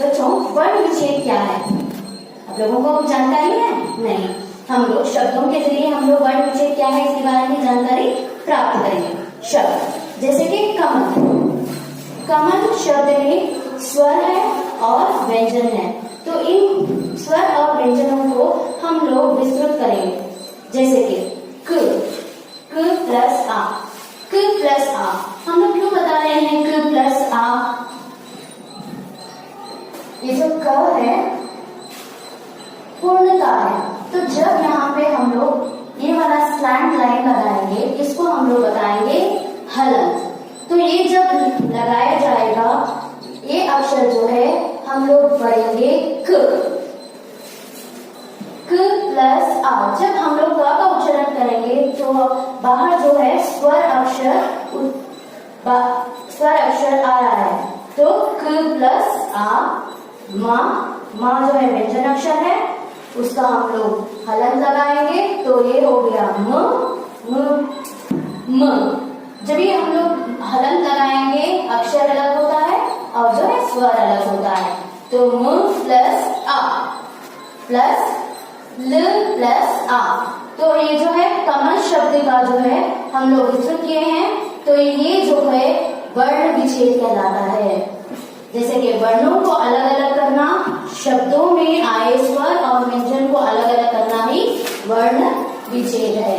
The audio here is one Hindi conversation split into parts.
बच्चों वर्ण विच्छेद क्या है? आप लोगों को जानकारी है? नहीं, हम लोग शब्दों के जरिए हम लोग वर्ण विच्छेद क्या है इसके बारे में जानकारी प्राप्त करेंगे। शब्द जैसे कि कमल, कमल शब्द में स्वर है और व्यंजन है, तो इन स्वर और व्यंजनों को हम लोग विस्तृत करेंगे। जैसे कि क प्लस आ, क प्लस आ। हम लोग क्यों बता रहे हैं क प्लस आ? ये जो क है पूर्णता है, तो जब यहाँ पे हम लोग ये वाला स्लैंट लाइन लगाएंगे, इसको हम लोग बताएंगे हलंत। तो ये जब लगाया जाएगा, ये अक्षर जो है हम लोग पढ़ेंगे क प्लस आ। जब हम लोग क का उच्चारण करेंगे तो बाहर जो है स्वर अक्षर आ रहा है, तो क प्लस आ। माँ जो है व्यंजन अक्षर है, उसका हम लोग हलंत लगाएंगे, तो ये हो गया म। जब ये हम लोग हलंत लगाएंगे, अक्षर अलग होता है और जो है स्वर अलग होता है, तो म प्लस आ प्लस ल प्लस आ। तो ये जो है कमल शब्द का जो है हम लोग विस्तृत किए हैं, तो ये जो है वर्ण विच्छेद कहलाता है। जैसे कि वर्णों को अलग अलग करना, शब्दों में आए स्वर और व्यंजन को अलग अलग करना ही वर्ण विच्छेद है।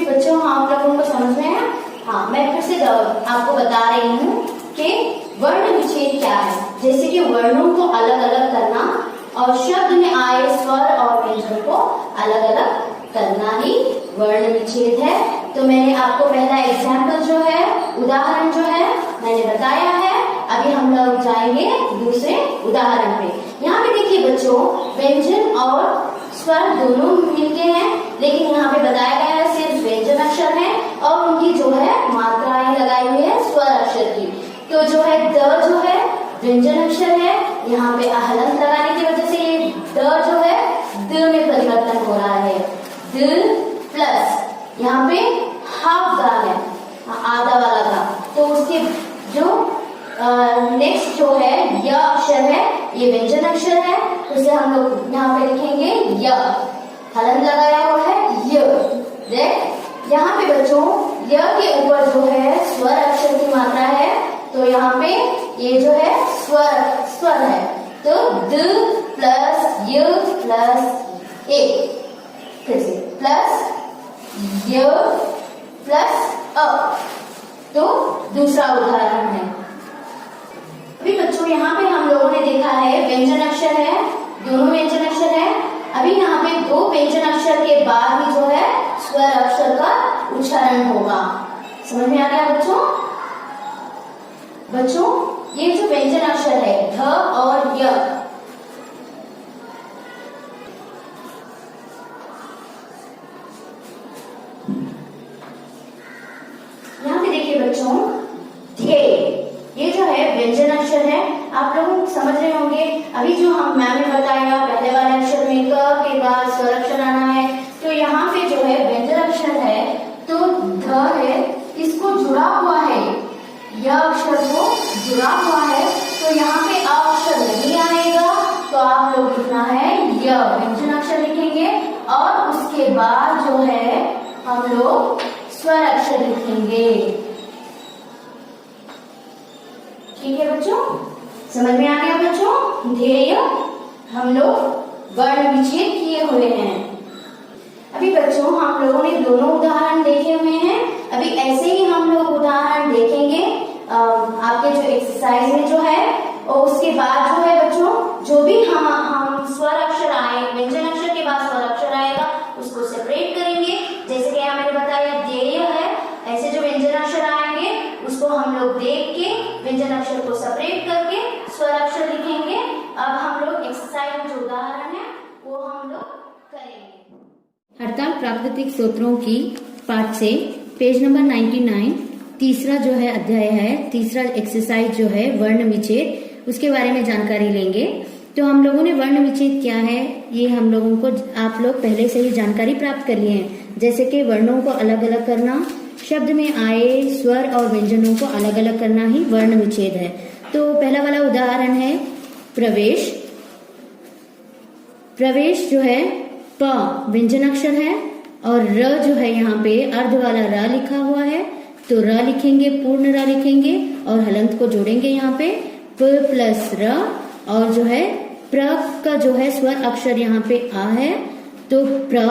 बच्चों आप लोगों को समझ में है? हाँ, मैं फिर से आपको बता रही हूँ कि वर्ण विच्छेद क्या है। जैसे कि वर्णों को अलग अलग करना और शब्द में आए स्वर और व्यंजन को अलग अलग करना ही वर्ण विच्छेद है। तो मैंने आपको पहला एग्जाम्पल जो है, उदाहरण जो है मैंने बताया है। अभी हम लोग जाएंगे दूसरे उदाहरण पे। यहाँ पे देखिए बच्चों, व्यंजन और स्वर दोनों मिलके हैं, लेकिन यहाँ पे बताया गया है सिर्फ व्यंजन अक्षर है और उनकी जो है मात्राएं लगाई हुई है स्वर अक्षर की। तो जो है द जो है व्यंजन अक्षर है, यहाँ पे हलंत लगाने की वजह से ये द जो है द में परिवर्तन हो रहा है। द प्लस यहाँ पे हाफ दा है, आधा वाला दा, तो उसके जो नेक्स्ट जो है य अक्षर है, ये व्यंजन अक्षर है, उसे हम लोग यहाँ पे लिखेंगे य। हलंत लगाया हुआ है य। देख यहाँ पे बच्चों य के ऊपर जो है स्वर अक्षर की मात्रा है, तो यहाँ पे ये जो है स्वर है, तो द प्लस य प्लस ए, फिर से प्लस य प्लस अ। तो दूसरा उदाहरण है। अभी बच्चों यहाँ पे हम लोगों ने देखा है व्यंजन अक्षर है, दोनों व्यंजन अक्षर है। अभी यहाँ पे दो व्यंजन अक्षर के बाद ही जो है स्वर अक्षर का उच्चारण होगा। समझ में आ गया बच्चों? बच्चों ये जो व्यंजन अक्षर है ध और य, यहाँ पे देखिए बच्चों ध्येय, ये जो है व्यंजन अक्षर है। आप लोग समझ रहे होंगे, अभी जो हम मैम ने बताया पहले वाले अक्षर में क के बाद स्वर अक्षर आना है, तो यहाँ पे जो है व्यंजन अक्षर है, तो ध है, इसको जुड़ा हुआ है, यह अक्षर को जुड़ा हुआ है, तो यहाँ पे अ अक्षर नहीं आएगा, तो आप लोग लिखना है य, व्यंजन अक्षर लिखेंगे और उसके बाद जो है हम लोग स्वर अक्षर लिखेंगे। ठीक है बच्चों, समझ में आ गया बच्चों? ध्येय हम लोग वर्ण विच्छेद किए हुए हैं। अभी बच्चों हम लोगों ने दोनों उदाहरण देखे हुए हैं। अभी ऐसे ही हम लोग उदाहरण देखेंगे आपके जो एक्सरसाइज में जो है, और उसके बाद जो है बच्चों जो भी हम स्वर अक्षर आए, व्यंजन अक्षर के बाद स्वर अक्षर आएगा, उसको सेपरेट करेंगे। जैसे कि यहाँ मैंने बताया ध्येय है, ऐसे जो व्यंजन अक्षर आएंगे उसको हम लोग देख के व्यंजन अक्षर को सेपरेट करके स्वर अक्षर लिखेंगे। अब हम लोग एक्सरसाइज में जो उदाहरण है वो हम लोग करेंगे। हड़ताल प्राकृतिक सूत्रों की पाठ से पेज नंबर 99, तीसरा जो है अध्याय है, तीसरा एक्सरसाइज जो है वर्ण विच्छेद, उसके बारे में जानकारी लेंगे। तो हम लोगों ने वर्ण विच्छेद क्या है ये हम लोगों को आप लोग पहले से ही जानकारी प्राप्त कर लिए हैं। जैसे कि वर्णों को अलग अलग करना, शब्द में आए स्वर और व्यंजनों को अलग अलग करना ही वर्ण विच्छेद है। तो पहला वाला उदाहरण है प्रवेश। प्रवेश जो है प व्यंजन अक्षर है और र जो है यहाँ पे अर्ध वाला र लिखा हुआ है, तो र लिखेंगे, पूर्ण र लिखेंगे और हलंत को जोड़ेंगे यहाँ पे प प्लस र, और जो है प्र का जो है स्वर अक्षर यहाँ पे आ है तो प्र,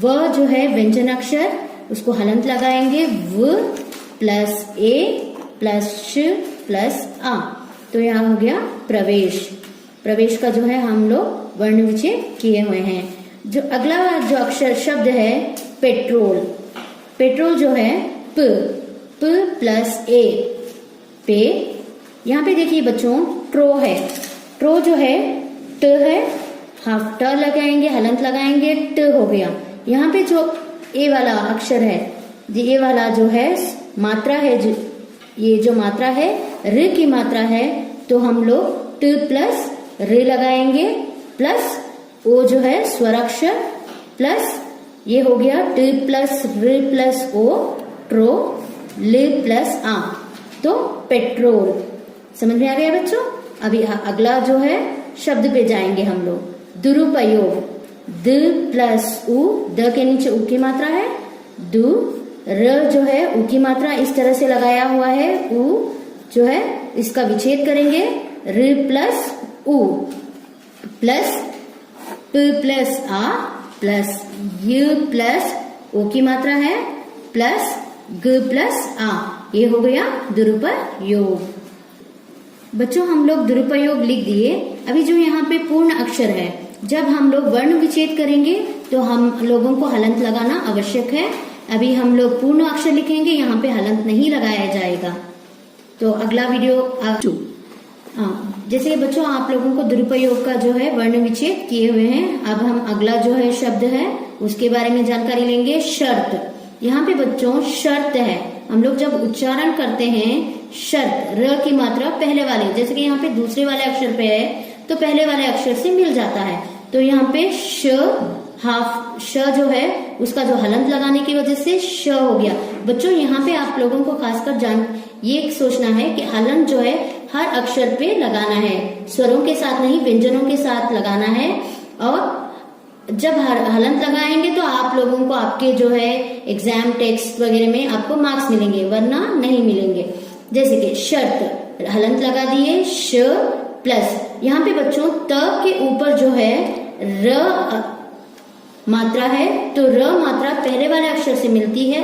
व जो है व्यंजन अक्षर उसको हलंत लगाएंगे व प्लस ए प्लस श प्लस आ, तो यहाँ हो गया प्रवेश। प्रवेश का जो है हम लोग वर्ण विच्छेद किए हुए हैं। जो अगला जो अक्षर शब्द है पेट्रोल। पेट्रोल जो है प प्लस ए पे, यहाँ पे देखिए बच्चों ट्रो है, ट्रो जो है ट है, हाफ ट लगाएंगे, हलंत लगाएंगे, ट हो गया। यहाँ पे जो ए वाला अक्षर है, ये वाला जो है मात्रा है, ये जो मात्रा है र की मात्रा है, तो हम लोग ट प्लस र लगाएंगे प्लस ओ जो है स्वर अक्षर प्लस ये हो गया ट प्लस र प्लस ओ ट्रो ल प्लस आ, तो पेट्रोल। समझ में आ गया बच्चों। अभी अगला जो है शब्द पे जाएंगे हम लोग। दुरुपयोग। द प्लस उ, द के नीचे उ की मात्रा है, दु, र जो है उ की मात्रा इस तरह से लगाया हुआ है, उ जो है इसका विच्छेद करेंगे, र प्लस उ प्लस प प्लस आ प्लस य प्लस ओ की मात्रा है प्लस ग प्लस आ, ये हो गया दुरुपयोग। बच्चों हम लोग दुरुपयोग लिख दिए। अभी जो यहाँ पे पूर्ण अक्षर है, जब हम लोग वर्ण विच्छेद करेंगे तो हम लोगों को हलंत लगाना आवश्यक है। अभी हम लोग पूर्ण अक्षर लिखेंगे, यहाँ पे हलंत नहीं लगाया जाएगा। तो अगला वीडियो जैसे कि बच्चों आप लोगों को दुरुपयोग का जो है वर्ण विच्छेद किए हुए हैं। अब हम अगला जो है शब्द है उसके बारे में जानकारी लेंगे। शर्त। यहाँ पे बच्चों शर्त है, हम लोग जब उच्चारण करते हैं शर्त, र की मात्रा पहले वाले, जैसे कि यहाँ पे दूसरे वाले अक्षर पे है तो पहले वाले अक्षर से मिल जाता है, तो यहाँ पे श हाफ श जो है उसका जो हलंत लगाने की वजह से श हो गया। बच्चों यहाँ पे आप लोगों को खासकर ये सोचना है कि हलंत जो है हर अक्षर पे लगाना है, स्वरों के साथ नहीं व्यंजनों के साथ लगाना है। और जब हलंत लगाएंगे तो आप लोगों को आपके जो है एग्जाम टेक्स्ट वगैरह में आपको मार्क्स मिलेंगे, वरना नहीं मिलेंगे। जैसे कि शर्त, हलंत लगा दिए श प्लस, यहाँ पे बच्चों त के ऊपर जो है र मात्रा है, तो र मात्रा पहले वाले अक्षर से मिलती है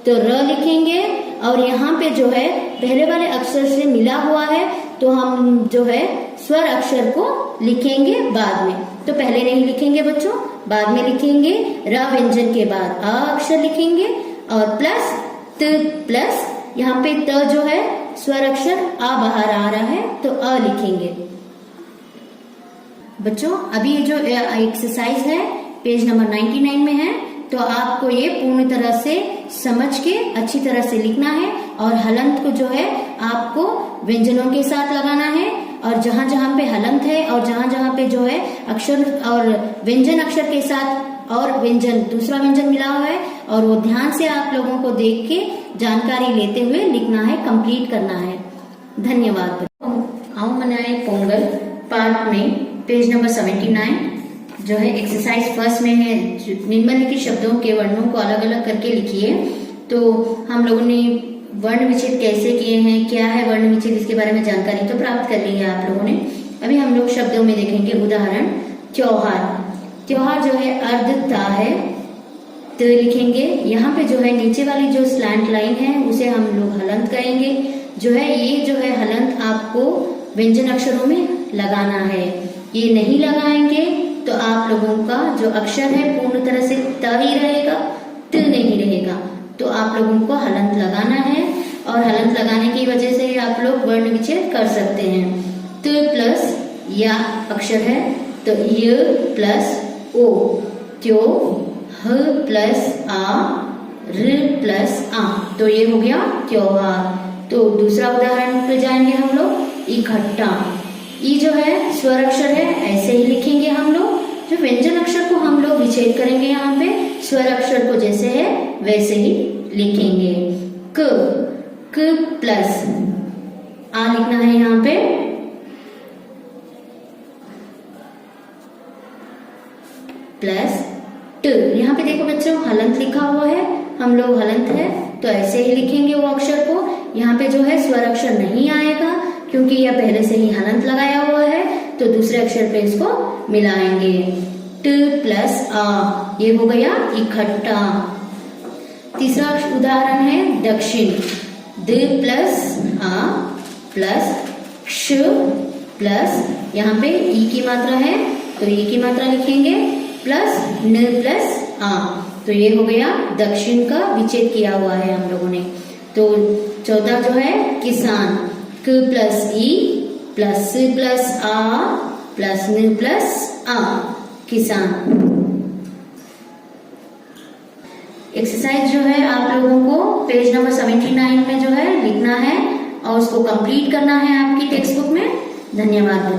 तो र लिखेंगे, और यहाँ पे जो है पहले वाले अक्षर से मिला हुआ है तो हम जो है स्वर अक्षर को लिखेंगे बाद में। तो पहले नहीं लिखेंगे बच्चों, बाद में लिखेंगे। र व्यंजन के बाद अ अक्षर लिखेंगे और प्लस त प्लस, यहाँ पे त जो है स्वर अक्षर आ बाहर आ रहा है तो अ लिखेंगे। बच्चों अभी जो एक्सरसाइज है पेज नंबर 99 में है, तो आपको ये पूर्ण तरह से समझ के अच्छी तरह से लिखना है और हलंत को जो है आपको व्यंजनों के साथ लगाना है, और जहां जहां पे हलंत है और जहां जहां पे जो है अक्षर और व्यंजन अक्षर के साथ और व्यंजन दूसरा व्यंजन मिला हुआ है, और वो ध्यान से आप लोगों को देख के जानकारी लेते हुए लिखना है, कंप्लीट करना है। धन्यवाद। आओ मनाए पोंगल पार्ट में पेज नंबर 79 जो है एक्सरसाइज फर्स्ट में है, निम्नलिखित शब्दों के वर्णों को अलग अलग करके लिखिए। तो हम लोगों ने वर्ण विच्छेद कैसे किए हैं, क्या है वर्ण विच्छेद, इसके बारे में जानकारी तो प्राप्त कर ली है आप लोगों ने। अभी हम लोग शब्दों में देखेंगे। उदाहरण त्योहार। त्योहार जो है अर्ध ता है, तो लिखेंगे। यहाँ पे जो है नीचे वाली जो स्लैंट लाइन है उसे हम लोग हलंत करेंगे। जो है ये जो है हलंत आपको व्यंजन अक्षरों में लगाना है, ये नहीं लगाएंगे तो आप लोगों का जो अक्षर है पूर्ण तरह से त ही रहेगा, त नहीं रहेगा। तो आप लोगों को हलंत लगाना है, और हलंत लगाने की वजह से आप लोग वर्ण विच्छेद कर सकते हैं। त प्लस या अक्षर है तो य प्लस ओ, त्यो, ह प्लस आ, र प्लस आ, तो ये हो गया त्योहार। तो दूसरा उदाहरण पे जाएंगे हम लोग। इकट्ठा। ई जो है स्वर अक्षर है, ऐसे ही लिखेंगे हम लोग। जो व्यंजन अक्षर को हम लोग विच्छेद करेंगे, यहाँ पे स्वर अक्षर को जैसे है वैसे ही लिखेंगे। क प्लस आ लिखना है यहाँ पे, प्लस ट। यहाँ पे देखो बच्चों हलंत लिखा हुआ है, हम लोग हलंत है तो ऐसे ही लिखेंगे वो अक्षर को। यहाँ पे जो है स्वर अक्षर नहीं आएगा क्योंकि यह पहले से ही हलंत लगाया हुआ है, तो दूसरे अक्षर पे इसको मिलाएंगे। ट प्लस आ, ये हो गया इकट्ठा। तीसरा उदाहरण है दक्षिण। द प्लस आ प्लस श प्लस यहाँ पे ई की मात्रा है तो ई की मात्रा लिखेंगे, प्लस न प्लस आ, तो ये हो गया दक्षिण का विच्छेद किया हुआ है हम लोगों ने। तो चौथा जो है किसान। क प्लस ई प्लस स प्लस आ प्लस न प्लस आ, किसान। एक्सरसाइज जो है आप लोगों को पेज नंबर 79 में जो है लिखना है और उसको कंप्लीट करना है आपकी टेक्स्ट बुक में। धन्यवाद।